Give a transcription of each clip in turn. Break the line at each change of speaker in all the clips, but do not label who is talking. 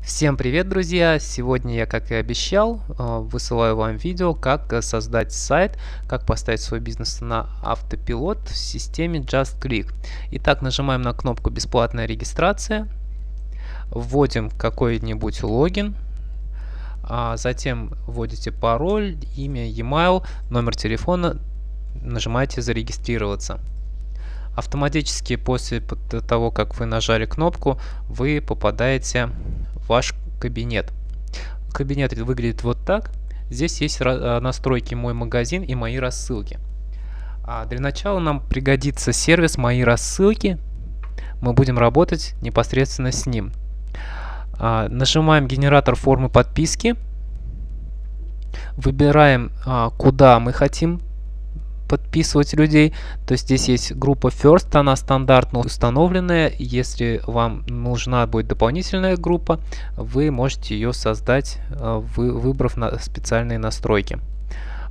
Всем привет, друзья! Сегодня я, как и обещал, высылаю вам видео, как создать сайт, как поставить свой бизнес на автопилот в системе JustClick. Итак, нажимаем на кнопку «Бесплатная регистрация», вводим какой-нибудь логин, затем вводите пароль, имя, e-mail, номер телефона, нажимаете «Зарегистрироваться». Автоматически после того, как вы нажали кнопку, вы попадаете в ваш кабинет. Кабинет выглядит вот так. Здесь есть настройки «Мой магазин» и «Мои рассылки». Для начала нам пригодится сервис «Мои рассылки». Мы будем работать непосредственно с ним. Нажимаем «Генератор формы подписки». Выбираем, куда мы хотим подписывать людей. То есть здесь есть группа First, она стандартно установленная. Если вам нужна будет дополнительная группа, вы можете ее создать, выбрав специальные настройки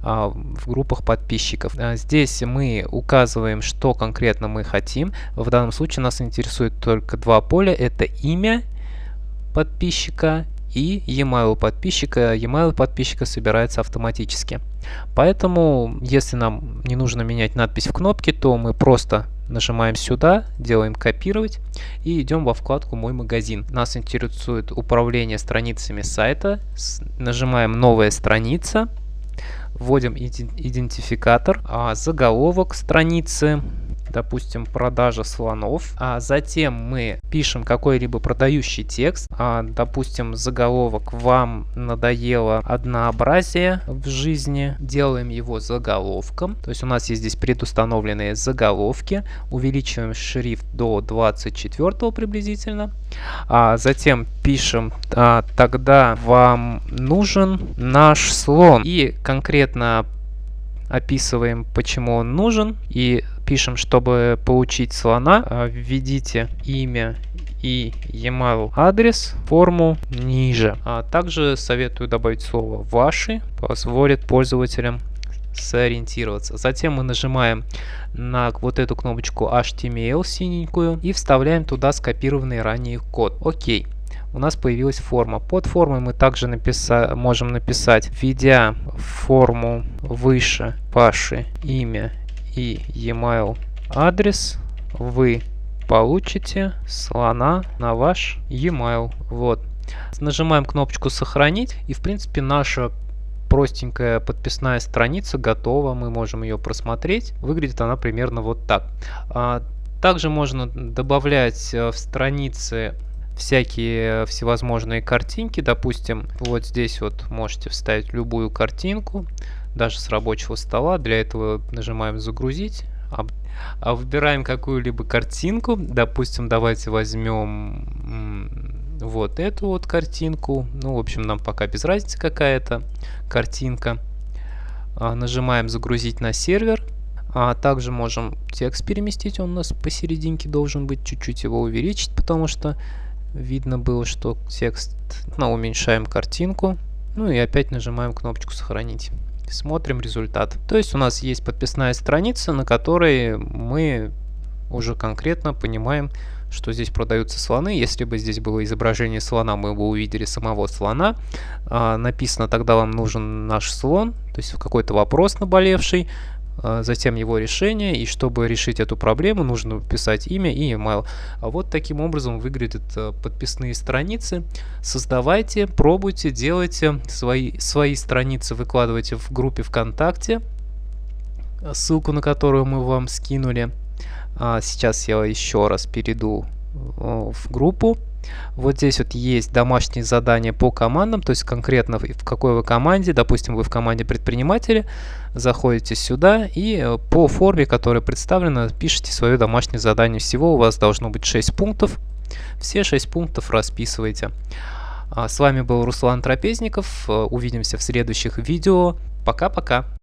в группах подписчиков. Здесь мы указываем, что конкретно мы хотим. В данном случае нас интересует только два поля. Это имя подписчика и e-mail подписчика. E-mail подписчика собирается автоматически. Поэтому, если нам не нужно менять надпись в кнопке, то мы просто нажимаем сюда, делаем «Копировать» и идем во вкладку «Мой магазин». Нас интересует управление страницами сайта. Нажимаем «Новая страница», вводим идентификатор, заголовок страницы, допустим, продажа слонов. Затем мы пишем какой-либо продающий текст. Допустим, заголовок «Вам надоело однообразие в жизни». Делаем его заголовком. То есть у нас есть здесь предустановленные заголовки. Увеличиваем шрифт до 24 приблизительно. Затем пишем «Тогда вам нужен наш слон». И конкретно описываем, почему он нужен, и пишем, чтобы получить слона, введите имя и e-mail адрес, форму ниже. Также советую добавить слово «ваши», позволит пользователям сориентироваться. Затем мы нажимаем на вот эту кнопочку HTML синенькую и вставляем туда скопированный ранее код. Окей. У нас появилась форма. Под формой мы также можем написать, введя форму выше ваше имя и e-mail адрес, вы получите слона на ваш e-mail. Вот. Нажимаем кнопочку «Сохранить», и в принципе наша простенькая подписная страница готова. Мы можем ее просмотреть. Выглядит она примерно вот так. Также можно добавлять в страницы всякие всевозможные картинки. Допустим, вот здесь вот можете вставить любую картинку, даже с рабочего стола. Для этого нажимаем «Загрузить», выбираем какую-либо картинку. Допустим, давайте возьмем вот эту вот картинку. Ну, в общем, нам пока без разницы, какая-то картинка. Нажимаем «Загрузить на сервер». Также можем текст переместить, он у нас посерединке должен быть, чуть-чуть его увеличить, потому что видно было, что текст. Уменьшаем картинку. Ну и опять нажимаем кнопочку «Сохранить». Смотрим результат. То есть у нас есть подписная страница, на которой мы уже конкретно понимаем, что здесь продаются слоны. Если бы здесь было изображение слона, мы бы увидели самого слона. Написано «Тогда вам нужен наш слон», то есть какой-то вопрос наболевший. Затем его решение, и чтобы решить эту проблему, нужно вписать имя и email. Вот таким образом выглядят подписные страницы. Создавайте, пробуйте, делайте свои страницы, выкладывайте в группе ВКонтакте, ссылку на которую мы вам скинули. Сейчас я еще раз перейду в группу. Вот здесь вот есть домашние задания по командам, то есть конкретно в какой вы команде. Допустим, вы в команде предприниматели, заходите сюда и по форме, которая представлена, пишите свое домашнее задание. Всего у вас должно быть 6 пунктов. Все 6 пунктов расписывайте. С вами был Руслан Трапезников. Увидимся в следующих видео. Пока-пока.